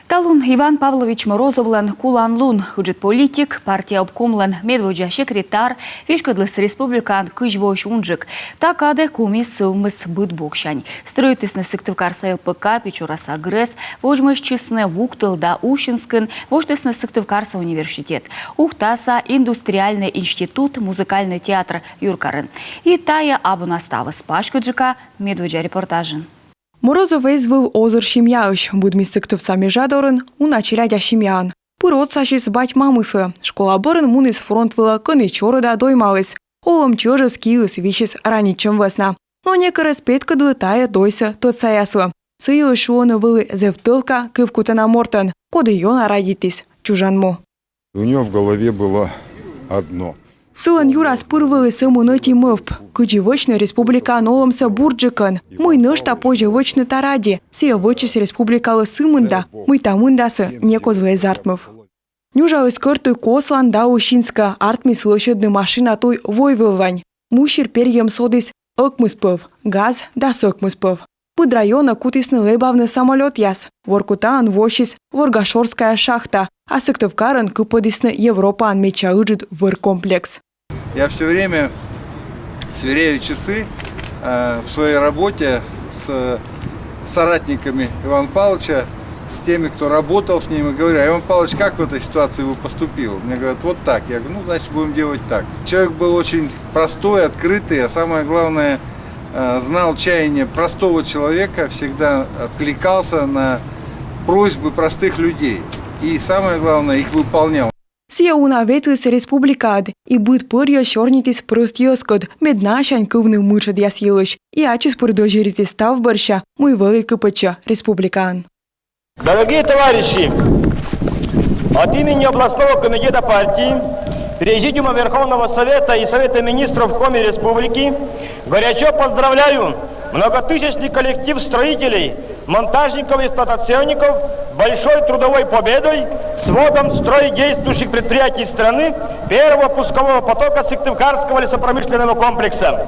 Талун Иван Павлович Морозовлан куланлун, худжет политик, партия обкомлан медводжа секретар, вишкадлыс республикан кыжвош унжик. Такаде кумис сывмыс быт бокшань. Строитыс на сыктывкарса ЛПК, печурас агресс, вожмыш честне вуктыл да ущинскын, воштыс на сыктывкарса университет. Ухтаса индустриальный институт, музыкальный театр Юркарын. И тая абунастава спашкаджика медводжа репортажын. Морозов извыл озыр шимяыш, будми сыктывса межадорын, уна челядя шимян. Пырот сашис бать мамысы. Школа бырын мунис фронт выла кыны чорыда доймалыс. Олым чыжыс киыс вичис раничым весна. Но некоры спетка длытая дойся тот саяслы. Сыйлы шуоны вылы зевтылка кывкутана мортын. Коды йона радитис, чужанму. У него в голове было одно. Сылын юрас пырвылы сымыны тимывп. Кычевычны республикан олымсы бурджикын. Мы нышта пожевычны таради. Сия вычис республикалы сымында. Мы тамындасы некодвы зартмыв. Нюжа искырты кослан да ущинска артмис лошадны машина той войвывань. Мушир перьем содис ыкмыспыв. Газ да сокмыспыв. Пыд района кутисны лебавны самолет яс. Воркутаан вощис Воргашорская шахта. А Сыктывкарын кыподисны Европаан мечаыджит выркомплекс. Я все время сверяю часы в своей работе с соратниками Ивана Павловича, с теми, кто работал с ним, и говорю: Иван Павлович, как в этой ситуации вы поступил? Мне говорят: вот так. Я говорю: ну, значит, будем делать так. Человек был очень простой, открытый, а самое главное, знал чаяние простого человека, всегда откликался на просьбы простых людей. И самое главное, их выполнял. Сия уна ветлис республикад, и быт пырья шорнитис прост ёскод, меднашань кывны мычат ясилыш, и ачис пырдожиритис ставбарща, мой великий пыча республикан. Дорогие товарищи, от имени областного комитета партии, Президиума Верховного Совета и Совета Министров Коми Республики горячо поздравляю многотысячный коллектив строителей, монтажников и эксплуатационников большой трудовой победой с вводом в строй действующих предприятий страны первого пускового потока Сыктывкарского лесопромышленного комплекса.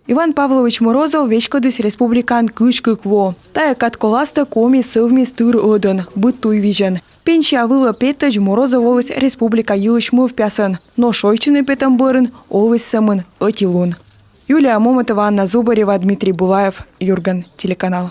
Иван Павлович Морозов вечкодыс республикан кышкы кво. Тая катколаста коми сывмис тыр одын, быт туй вижен. Пенсия выла петыч Морозов олыс республика йылыш мыв пясын, но шойчыны петам бырын олыс сымын отилун. Юлия Момотова, Анна Зубарева, Дмитрий Булаев, Юрган, телеканал.